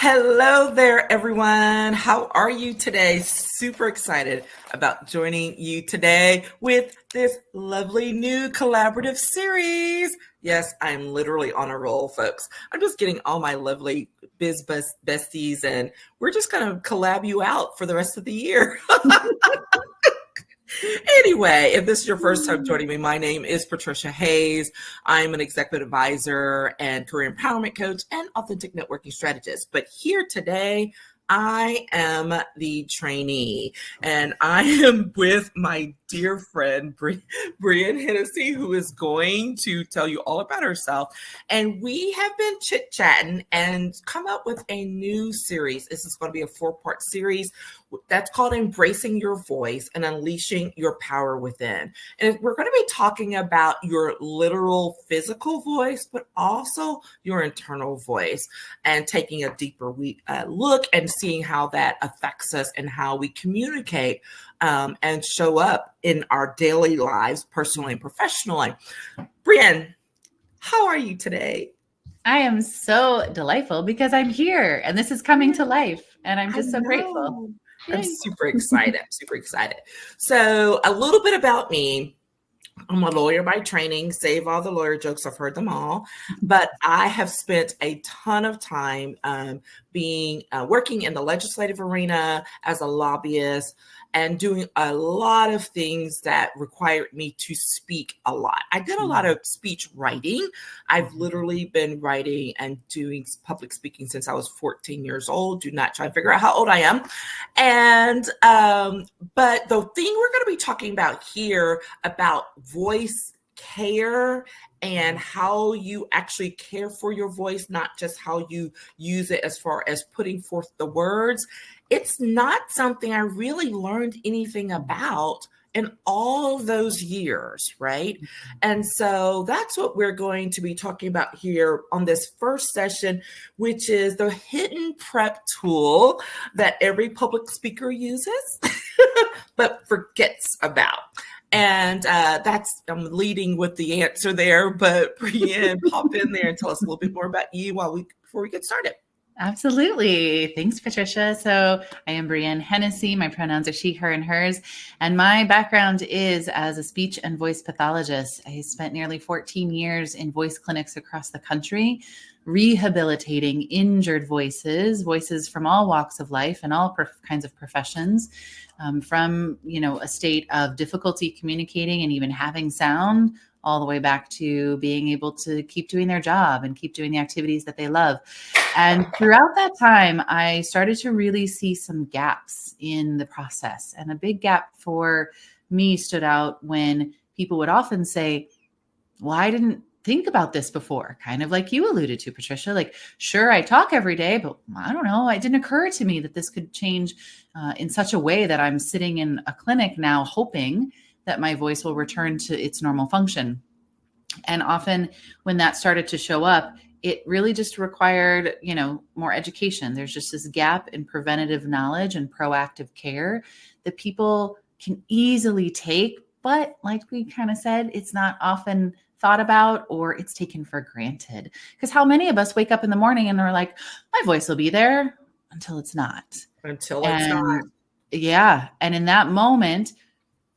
Hello there, everyone. How are you today? Super excited about joining you today with this lovely new collaborative series. Yes, I'm literally on a roll, folks. I'm just getting all my lovely biz besties, and we're just going to collab you out for the rest of the year. Anyway, if this is your first time joining me, my name is Patricia Hayes. I'm an executive advisor and career empowerment coach and authentic networking strategist. But here today, I am the trainee, and I am with my dear friend, Brienne Hennessy, who is going to tell you all about herself. And we have been chit-chatting and come up with a new series. This is going to be a 4-part series that's called Embracing Your Voice and Unleashing Your Power Within. And we're going to be talking about your literal physical voice, but also your internal voice, and taking a deeper look and seeing how that affects us and how we communicate and show up in our daily lives, personally and professionally. Brienne, how are you today? I am so delightful because I'm here and this is coming to life, and I'm just so grateful. I'm super excited. I'm super excited. So a little bit about me. I'm a lawyer by training. Save all the lawyer jokes. I've heard them all. But I have spent a ton of time working in the legislative arena as a lobbyist and doing a lot of things that required me to speak a lot. I did a lot of speech writing. I've literally been writing and doing public speaking since I was 14 years old. Do not try to figure out how old I am. And but the thing we're going to be talking about here about voice care and how you actually care for your voice, not just how you use it as far as putting forth the words. It's not something I really learned anything about in all those years, right? And so that's what we're going to be talking about here on this first session, which is the hidden prep tool that every public speaker uses, but forgets about. And I'm leading with the answer there, but Brienne, pop in there and tell us a little bit more about you before we get started. Absolutely. Thanks, Patricia. So I am Brienne Hennessy. My pronouns are she, her, and hers. And my background is as a speech and voice pathologist. I spent nearly 14 years in voice clinics across the country, rehabilitating injured voices from all walks of life and all kinds of professions, from, a state of difficulty communicating and even having sound, all the way back to being able to keep doing their job and keep doing the activities that they love. And throughout that time, I started to really see some gaps in the process. And a big gap for me stood out when people would often say, well, I didn't think about this before, kind of like you alluded to, Patricia. Like, sure, I talk every day, but I don't know. It didn't occur to me that this could change in such a way that I'm sitting in a clinic now hoping that my voice will return to its normal function. And often when that started to show up, it really just required, more education. There's just this gap in preventative knowledge and proactive care that people can easily take. But like we kind of said, it's not often thought about, or it's taken for granted. Because how many of us wake up in the morning and are like, my voice will be there until it's not. Yeah. And in that moment,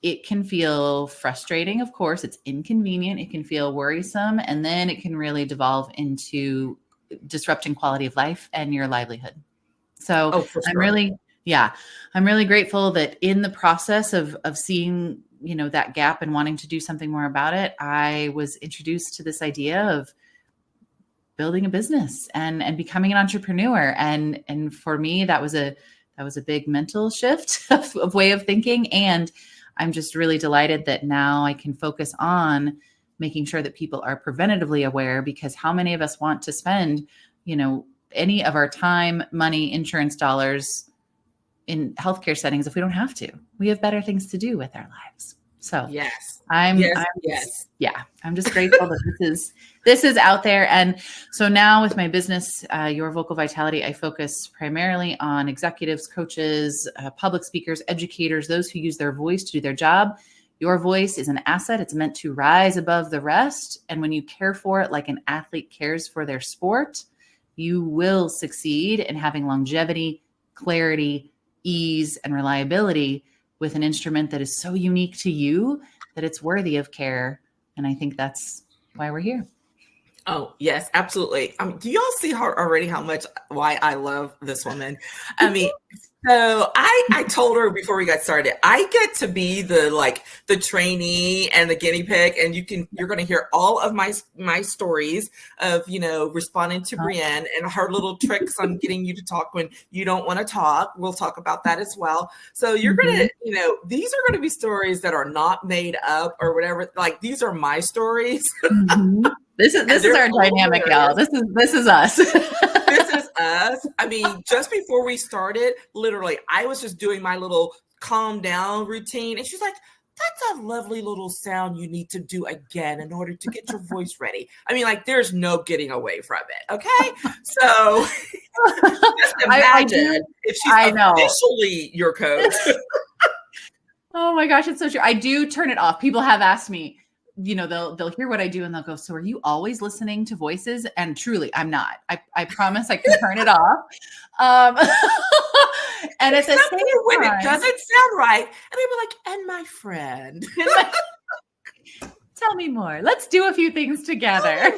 it can feel frustrating. Of course, it's inconvenient. It can feel worrisome. And then it can really devolve into disrupting quality of life and your livelihood. So I'm really grateful that in the process of seeing, that gap and wanting to do something more about it, I was introduced to this idea of building a business and becoming an entrepreneur. And for me, that was a big mental shift of way of thinking. And I'm just really delighted that now I can focus on making sure that people are preventatively aware, because how many of us want to spend, any of our time, money, insurance dollars in healthcare settings if we don't have to? We have better things to do with our lives. So yes, I'm just grateful that this is out there. And so now with my business, Your Vocal Vitality, I focus primarily on executives, coaches, public speakers, educators, those who use their voice to do their job. Your voice is an asset. It's meant to rise above the rest. And when you care for it like an athlete cares for their sport, you will succeed in having longevity, clarity, ease, and reliability with an instrument that is so unique to you that it's worthy of care. And I think that's why we're here. Oh, yes, absolutely. Do y'all see why I love this woman? I mean, so I told her before we got started, I get to be the trainee and the guinea pig, and you're going to hear all of my stories of, responding to Brienne and her little tricks on getting you to talk when you don't want to talk. We'll talk about that as well. So you're going to, these are going to be stories that are not made up or whatever. Like, these are my stories. Mm-hmm. This is our dynamic, y'all. This is us. This is us. I mean, just before we started, literally, I was just doing my little calm down routine. And she's like, that's a lovely little sound you need to do again in order to get your voice ready. I mean, there's no getting away from it. Okay. So just imagine if she's officially your coach. Oh my gosh, it's so true. I do turn it off. People have asked me, they'll hear what I do and they'll go, so are you always listening to voices? And truly, I'm not. I promise I can turn it off. And at the same time, when it doesn't sound right, and they be like, and my friend. Tell me more. Let's do a few things together.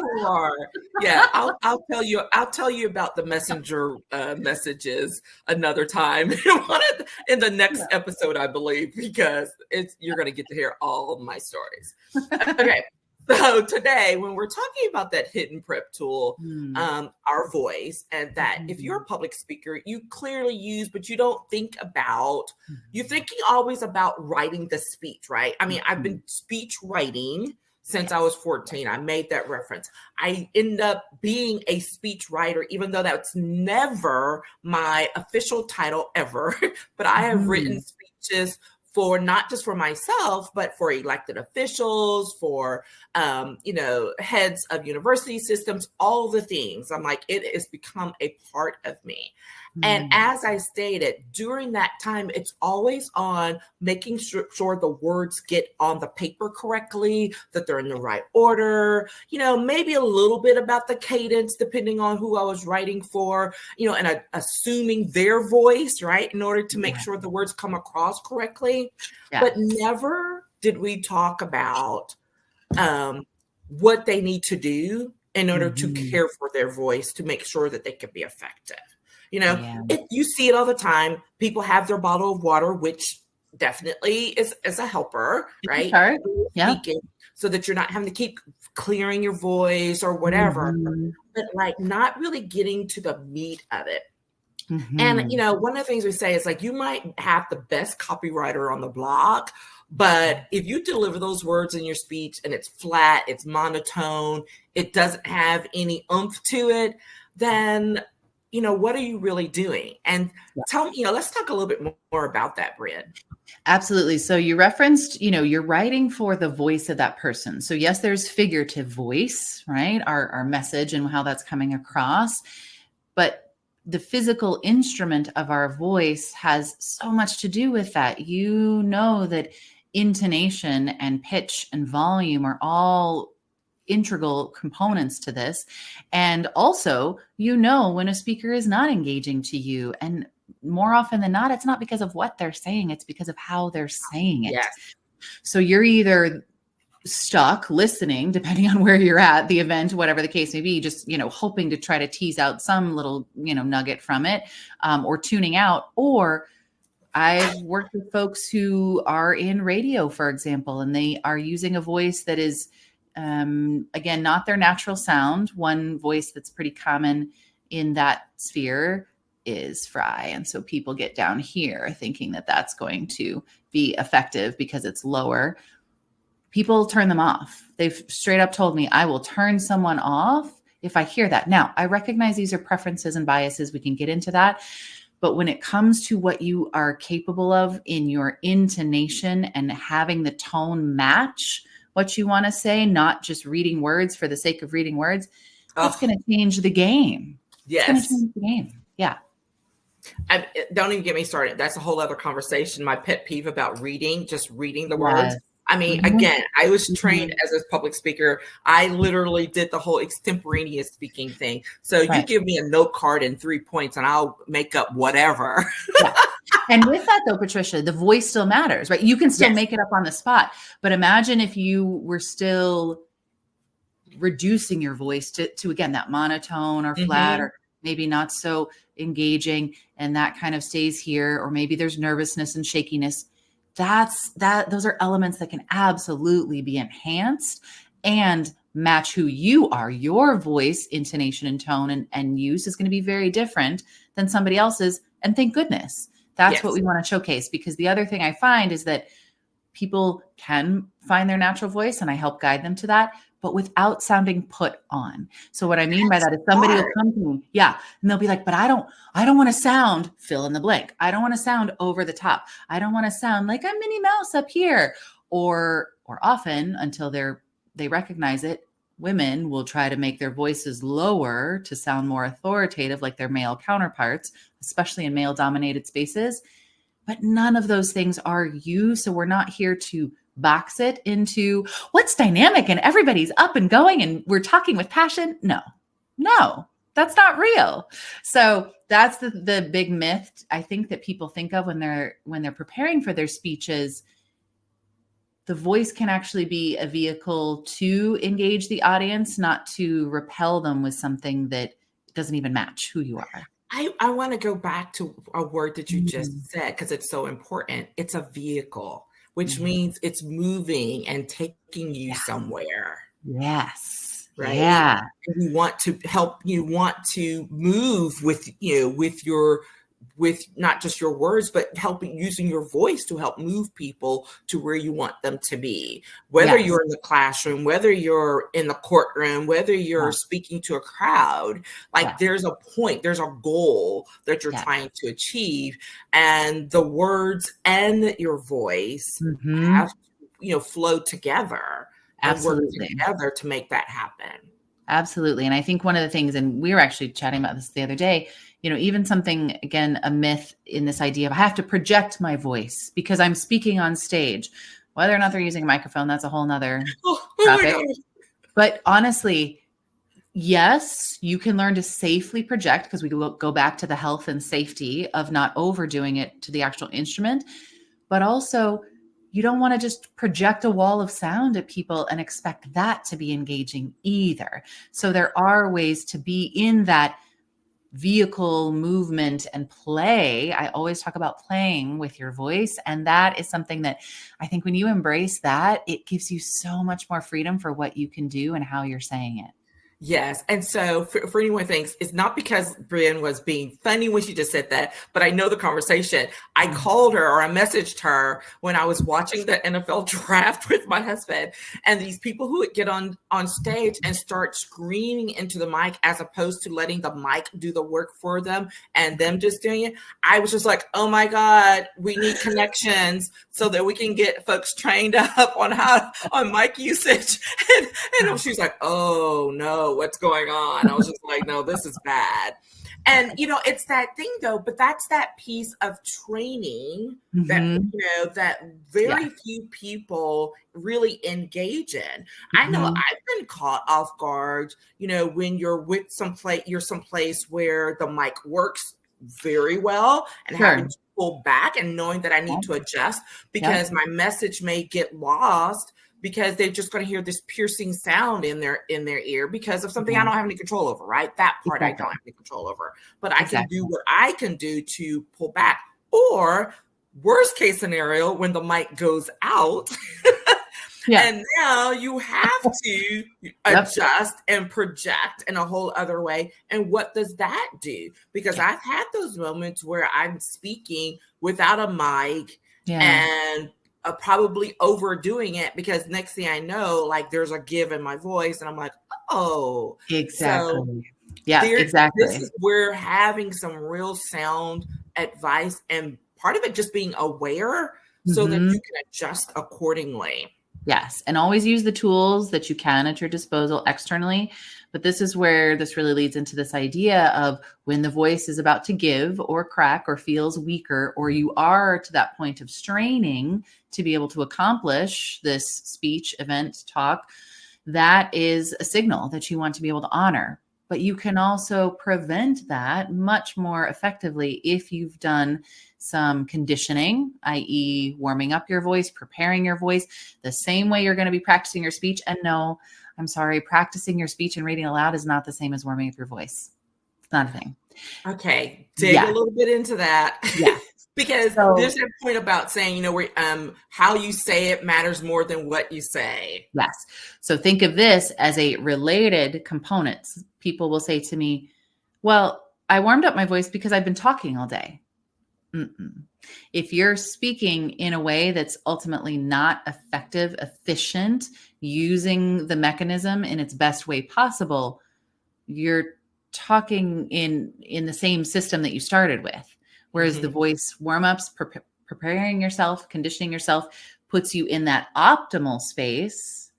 Yeah, I'll tell you about the messenger messages another time in the next episode, I believe, because you're going to get to hear all of my stories. Okay. So today, when we're talking about that hidden prep tool, our voice, and that if you're a public speaker, you clearly use, but you don't think about, you're thinking always about writing the speech, right? I mean, I've been speech writing since I was 14. I made that reference. I end up being a speech writer, even though that's never my official title ever, but I have written speeches for not just for myself, but for elected officials, for, heads of university systems, all the things. I'm like, it has become a part of me. And as I stated, during that time, it's always on making sure the words get on the paper correctly, that they're in the right order, maybe a little bit about the cadence, depending on who I was writing for, and assuming their voice, right, in order to make sure the words come across correctly. Yes. But never did we talk about what they need to do in order to care for their voice, to make sure that they can be effective. You see it all the time. People have their bottle of water, which definitely is a helper, right? Yeah. Speaking, so that you're not having to keep clearing your voice or whatever, but not really getting to the meat of it. And, one of the things we say is you might have the best copywriter on the block, but if you deliver those words in your speech and it's flat, it's monotone, it doesn't have any oomph to it, then what are you really doing? And tell me, let's talk a little bit more about that, Brienne. Absolutely. So you referenced, you're writing for the voice of that person. So yes, there's figurative voice, right? Our message and how that's coming across. But the physical instrument of our voice has so much to do with that. That intonation and pitch and volume are all integral components to this. And also, when a speaker is not engaging to you, and more often than not, it's not because of what they're saying, it's because of how they're saying it. Yes. So you're either stuck listening, depending on where you're at, the event, whatever the case may be, just, hoping to try to tease out some little, nugget from it, or tuning out. Or I've worked with folks who are in radio, for example, and they are using a voice that is, again, not their natural sound. One voice that's pretty common in that sphere is Fry. And so people get down here thinking that that's going to be effective because it's lower. People turn them off. They've straight up told me, I will turn someone off if I hear that. Now, I recognize these are preferences and biases. We can get into that. But when it comes to what you are capable of in your intonation and having the tone match what you want to say, not just reading words for the sake of reading words, it's going to change the game. Yes. It's going to change the game. Yeah. Don't even get me started. That's a whole other conversation. My pet peeve about reading, just reading the words. I mean, again, I was trained as a public speaker. I literally did the whole extemporaneous speaking thing. So you Right. give me a note card and 3 points and I'll make up whatever. Yeah. And with that though, Patricia, the voice still matters, right? You can still make it up on the spot, but imagine if you were still reducing your voice to again, that monotone or flat or maybe not so engaging, and that kind of stays here, or maybe there's nervousness and shakiness. Those are elements that can absolutely be enhanced and match who you are. Your voice, intonation, and tone and use is going to be very different than somebody else's. And thank goodness. That's what we want to showcase, because the other thing I find is that people can find their natural voice, and I help guide them to that, but without sounding put on. So what I mean by that is somebody will come to me, and they'll be like, but I don't want to sound fill in the blank. I don't want to sound over the top. I don't want to sound like I'm Minnie Mouse up here. Or often, until they recognize it, women will try to make their voices lower to sound more authoritative, like their male counterparts, especially in male-dominated spaces. But none of those things are you. So we're not here to box it into what's dynamic and everybody's up and going and we're talking with passion. No, that's not real. So that's the big myth I think that people think of when they're preparing for their speeches. The voice can actually be a vehicle to engage the audience, not to repel them with something that doesn't even match who you are. I want to go back to a word that you just said, because it's so important. It's a vehicle, which means it's moving and taking you somewhere. Yes. Right. Yeah. And you want to help, you want to move with not just your words, but using your voice to help move people to where you want them to be. Whether you're in the classroom, whether you're in the courtroom, whether you're speaking to a crowd, there's a point, there's a goal that you're trying to achieve. And the words and your voice have to, flow together and work together to make that happen. Absolutely. And I think one of the things, and we were actually chatting about this the other day, even something, again, a myth in this idea of I have to project my voice because I'm speaking on stage. Whether or not they're using a microphone, that's a whole nother topic. But honestly, yes, you can learn to safely project, because we go back to the health and safety of not overdoing it to the actual instrument. But also, you don't want to just project a wall of sound at people and expect that to be engaging either. So there are ways to be in that vehicle movement and play. I always talk about playing with your voice. And that is something that I think when you embrace that, it gives you so much more freedom for what you can do and how you're saying it. Yes. And so for anyone who thinks, it's not because Brienne was being funny when she just said that, but I know the conversation. I called her, or I messaged her when I was watching the NFL draft with my husband, and these people who would get on stage and start screaming into the mic as opposed to letting the mic do the work for them and them just doing it. I was just like, oh my God, we need connections so that we can get folks trained up on mic usage. And she was like, oh no, what's going on? I was just like, no, this is bad. And, it's that thing though, but that's that piece of training that, that very few people really engage in. I know I've been caught off guard, when you're you're someplace where the mic works very well and having to pull back and knowing that I need to adjust because my message may get lost, because they're just going to hear this piercing sound in their ear because of something I don't have any control over, right? That part I don't have any control over, but I can do what I can do to pull back. Or worst case scenario, when the mic goes out and now you have to adjust and project in a whole other way. And what does that do? Because I've had those moments where I'm speaking without a mic and probably overdoing it, because next thing I know, there's a give in my voice and I'm like, oh, exactly. So exactly. This is where having some real sound advice and part of it just being aware so that you can adjust accordingly. Yes. And always use the tools that you can at your disposal externally. But this is where this really leads into this idea of when the voice is about to give or crack or feels weaker, or you are to that point of straining to be able to accomplish this speech, event, talk, that is a signal that you want to be able to honor. But you can also prevent that much more effectively if you've done some conditioning, i.e., warming up your voice, preparing your voice, the same way you're going to be practicing your speech. And no, I'm sorry, practicing your speech and reading aloud is not the same as warming up your voice. It's not a thing. Okay, dig a little bit into that. Yeah. Because there's that point about saying, how you say it matters more than what you say. Yes. So think of this as a related component. People will say to me, well, I warmed up my voice because I've been talking all day. Mm-mm. If you're speaking in a way that's ultimately not effective, efficient, using the mechanism in its best way possible, you're talking in the same system that you started with. Whereas the voice warm-ups, preparing yourself, conditioning yourself, puts you in that optimal space,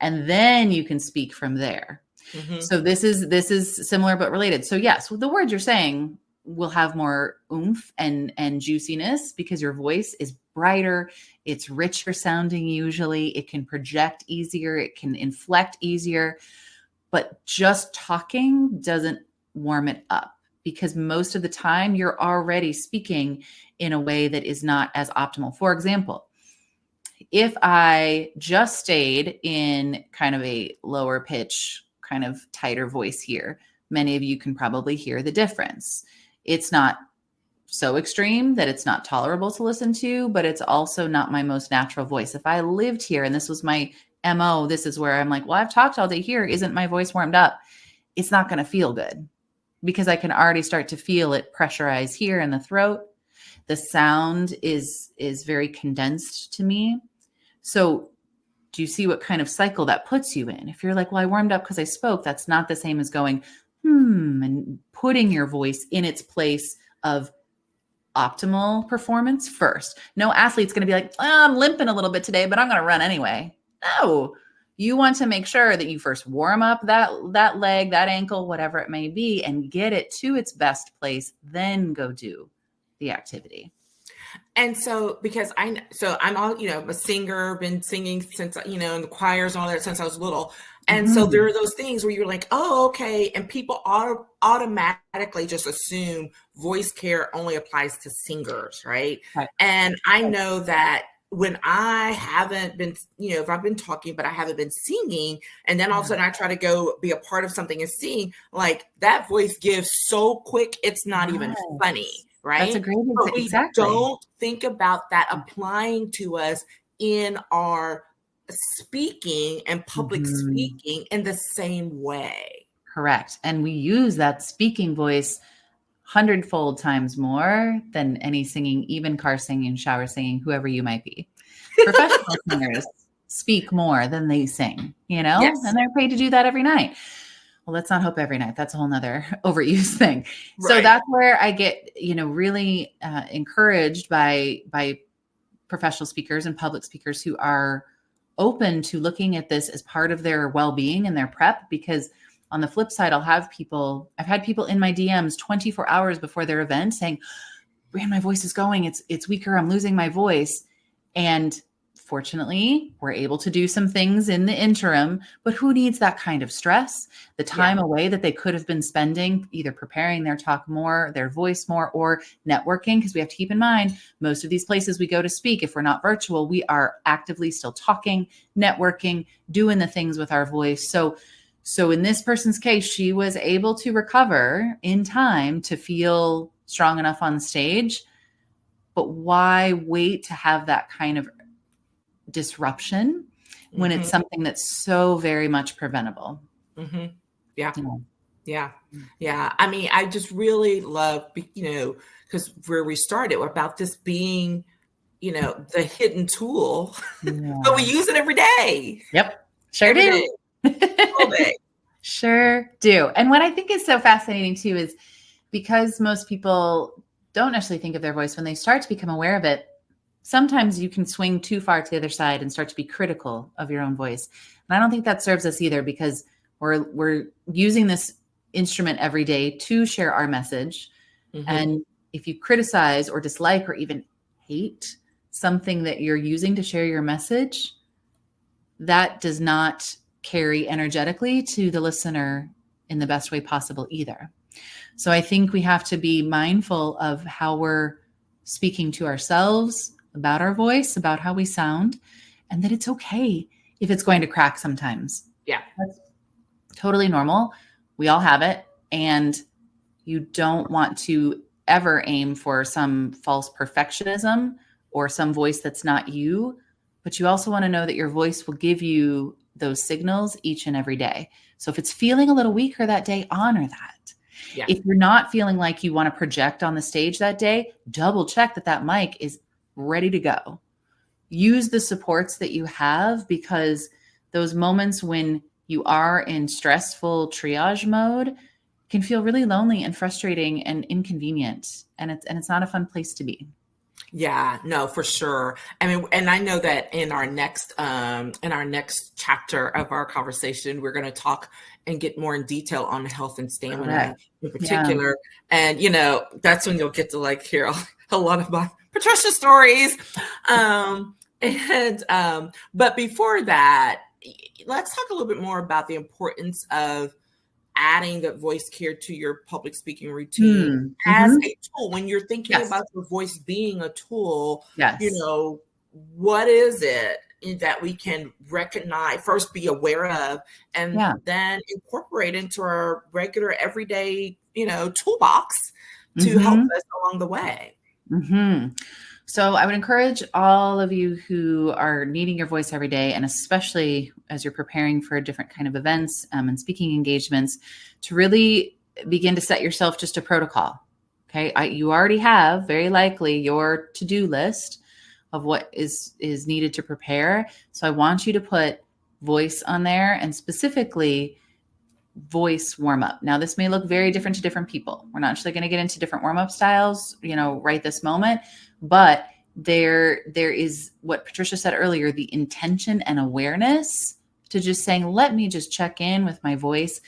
and then you can speak from there. So this is similar but related. So yes, the words you're saying will have more oomph and juiciness because your voice is brighter, it's richer sounding usually, it can project easier, it can inflect easier, but just talking doesn't warm it up because most of the time you're already speaking in a way that is not as optimal. For example, if I just stayed in kind of a lower pitch, kind of tighter voice here, many of you can probably hear the difference. It's not so extreme that it's not tolerable to listen to, but it's also not my most natural voice. If I lived here and this was my MO, this is where I'm like, well, I've talked all day here. Isn't my voice warmed up? It's not going to feel good because I can already start to feel it pressurize here in the throat. The sound is very condensed to me. So do you see what kind of cycle that puts you in? If you're like, well, I warmed up because I spoke, that's not the same as going, and putting your voice in its place of optimal performance first. No athlete's going to be like, I'm limping a little bit today, but I'm going to run anyway. No, you want to make sure that you first warm up that leg, that ankle, whatever it may be, and get it to its best place, then go do the activity. And so, because I'm all, a singer, been singing since, in the choirs and all that since I was little. And so there are those things where you're like, oh, okay. And people automatically just assume voice care only applies to singers, right? And I know that when I haven't been, if I've been talking, but I haven't been singing, and then all of a sudden I try to go be a part of something and sing, like that voice gives so quick, it's not even funny. Right. That's a great example. But we don't think about that applying to us in our speaking and public speaking in the same way. Correct. And we use that speaking voice 100-fold times more than any singing, even car singing, shower singing, whoever you might be. Professional singers speak more than they sing, Yes. and they're paid to do that every night. Well, let's not hope every night. That's a whole nother overuse thing. Right. So that's where I get, really encouraged by professional speakers and public speakers who are open to looking at this as part of their well-being and their prep. Because on the flip side, I've had people in my DMs 24 hours before their event saying, Brienne, my voice is going. It's weaker. I'm losing my voice. And fortunately, we're able to do some things in the interim, but who needs that kind of stress? The time away that they could have been spending either preparing their talk more, their voice more, or networking, because we have to keep in mind, most of these places we go to speak, if we're not virtual, we are actively still talking, networking, doing the things with our voice. So in this person's case, she was able to recover in time to feel strong enough on stage, but why wait to have that kind of disruption when it's something that's so very much preventable? Yeah. I mean, I just really love, because where we started about this being, the hidden tool, but we use it every day. Yep. Sure every do. Day. All day. Sure do. And what I think is so fascinating too is because most people don't necessarily think of their voice when they start to become aware of it, sometimes you can swing too far to the other side and start to be critical of your own voice. And I don't think that serves us either, because we're using this instrument every day to share our message. Mm-hmm. And if you criticize or dislike or even hate something that you're using to share your message, that does not carry energetically to the listener in the best way possible either. So I think we have to be mindful of how we're speaking to ourselves, about our voice, about how we sound, and that it's okay if it's going to crack sometimes. Yeah. That's totally normal. We all have it. And you don't want to ever aim for some false perfectionism or some voice that's not you, but you also want to know that your voice will give you those signals each and every day. So if it's feeling a little weaker that day, honor that. Yeah. If you're not feeling like you want to project on the stage that day, double check that mic is ready to go. Use the supports that you have, because those moments when you are in stressful triage mode can feel really lonely and frustrating and inconvenient. And it's not a fun place to be. Yeah, no, for sure. I mean, and I know that in our next chapter of our conversation, we're going to talk and get more in detail on health and stamina in particular. Yeah. And, you know, that's when you'll get to like hear a lot of my Patricia stories. But before that, let's talk a little bit more about the importance of adding the voice care to your public speaking routine as a tool. When you're thinking about your voice being a tool, you know, what is it that we can recognize, first be aware of, and then incorporate into our regular everyday, you know, toolbox to help us along the way? So I would encourage all of you who are needing your voice every day, and especially as you're preparing for different kind of events and speaking engagements, to really begin to set yourself just a protocol. Okay. You already have very likely your to-do list of what is needed to prepare. So I want you to put voice on there, and specifically voice warm up. Now, this may look very different to different people. We're not actually going to get into different warm up styles, you know, right this moment. But there is what Patricia said earlier, the intention and awareness to just saying, let me just check in with my voice.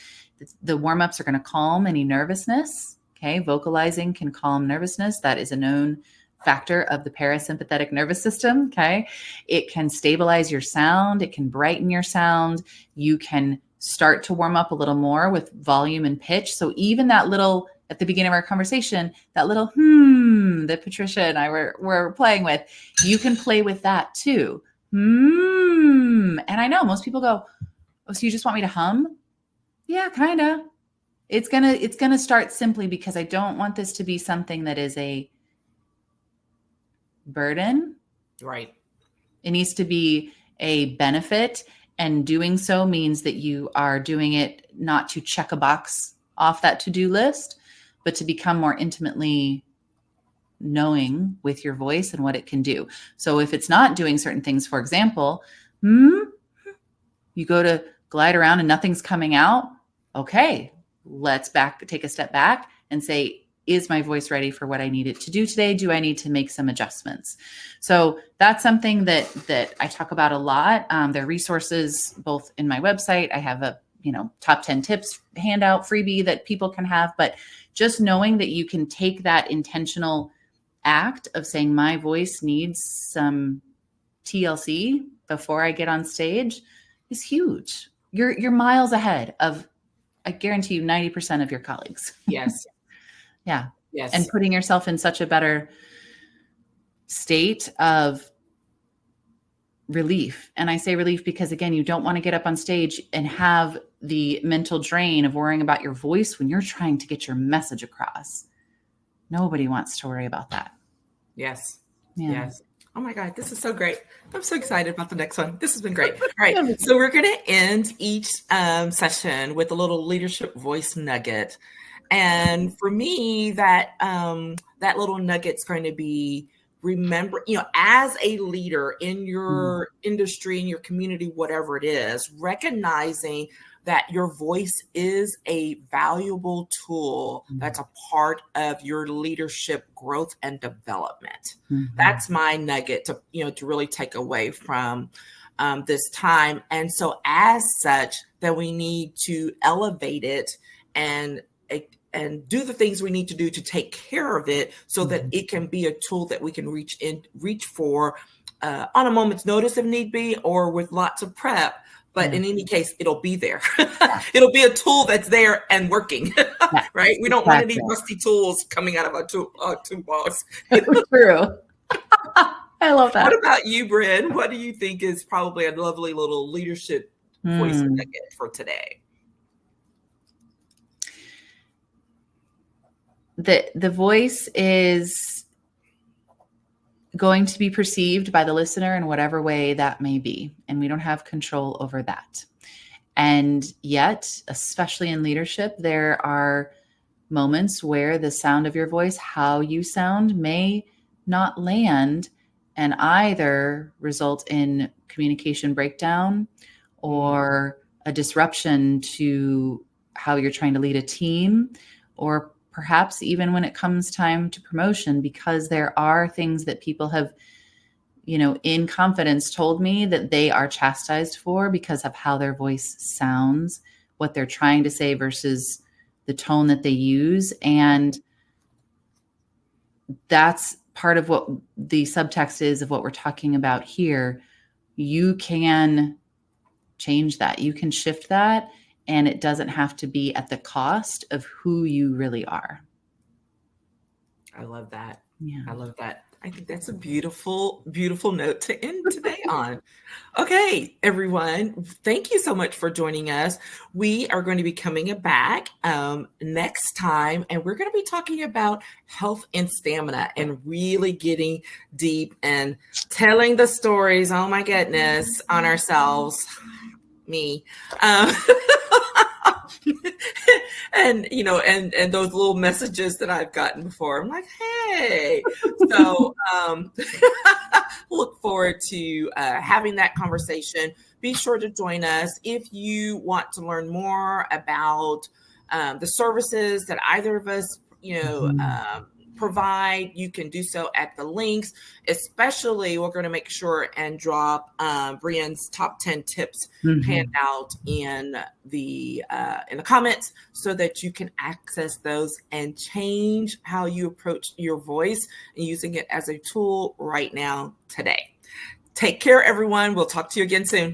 The warm-ups are going to calm any nervousness. Okay. Vocalizing can calm nervousness. That is a known factor of the parasympathetic nervous system. Okay. It can stabilize your sound. It can brighten your sound. You can start to warm up a little more with volume and pitch. So even that little, at the beginning of our conversation, that little that Patricia and I were playing with, you can play with that too. And I know most people go, oh, so you just want me to hum? Yeah, kind of. It's gonna start simply because I don't want this to be something that is a burden. Right. It needs to be a benefit. And doing so means that you are doing it not to check a box off that to-do list, but to become more intimately knowing with your voice and what it can do. So if it's not doing certain things, for example, you go to glide around and nothing's coming out. Okay, let's take a step back and say, is my voice ready for what I need it to do today? Do I need to make some adjustments? So that's something that I talk about a lot. There are resources both in my website. I have a top 10 tips handout freebie that people can have, but just knowing that you can take that intentional act of saying my voice needs some TLC before I get on stage is huge. You're miles ahead of, I guarantee you, 90% of your colleagues. Yes. Yeah. Yes. And putting yourself in such a better state of relief. And I say relief because, again, you don't want to get up on stage and have the mental drain of worrying about your voice when you're trying to get your message across. Nobody wants to worry about that. Yes. Yeah. Yes. Oh my God, this is so great. I'm so excited about the next one. This has been great. All right. So we're going to end each session with a little leadership voice nugget. And for me, that little nugget's going to be, remember, as a leader in your industry, in your community, whatever it is, recognizing that your voice is a valuable tool that's a part of your leadership growth and development. That's my nugget to, to really take away from this time. And so as such, that we need to elevate it and do the things we need to do to take care of it so that it can be a tool that we can reach for on a moment's notice if need be, or with lots of prep. But in any case, it'll be there. It'll be a tool that's there and working, right? We don't want any rusty tools coming out of our toolbox. True. I love that. What about you, Brienne? What do you think is probably a lovely little leadership voice nugget for today? The voice is going to be perceived by the listener in whatever way that may be, and we don't have control over that. And yet, especially in leadership, there are moments where the sound of your voice, how you sound, may not land and either result in communication breakdown or a disruption to how you're trying to lead a team, or perhaps even when it comes time to promotion, because there are things that people have, in confidence told me that they are chastised for because of how their voice sounds, what they're trying to say versus the tone that they use. And that's part of what the subtext is of what we're talking about here. You can change that. You can shift that. And it doesn't have to be at the cost of who you really are. I love that. Yeah. I love that. I think that's a beautiful, beautiful note to end today on. Okay, everyone. Thank you so much for joining us. We are going to be coming back next time, and we're going to be talking about health and stamina and really getting deep and telling the stories, oh my goodness, on ourselves. Me. And and those little messages that I've gotten before, I'm like, hey. So look forward to having that conversation. Be sure to join us if you want to learn more about the services that either of us provide. You can do so at the links. Especially, we're going to make sure and drop Brienne's top 10 tips handout in the comments so that you can access those and change how you approach your voice and using it as a tool right now today. Take care, everyone. We'll talk to you again soon.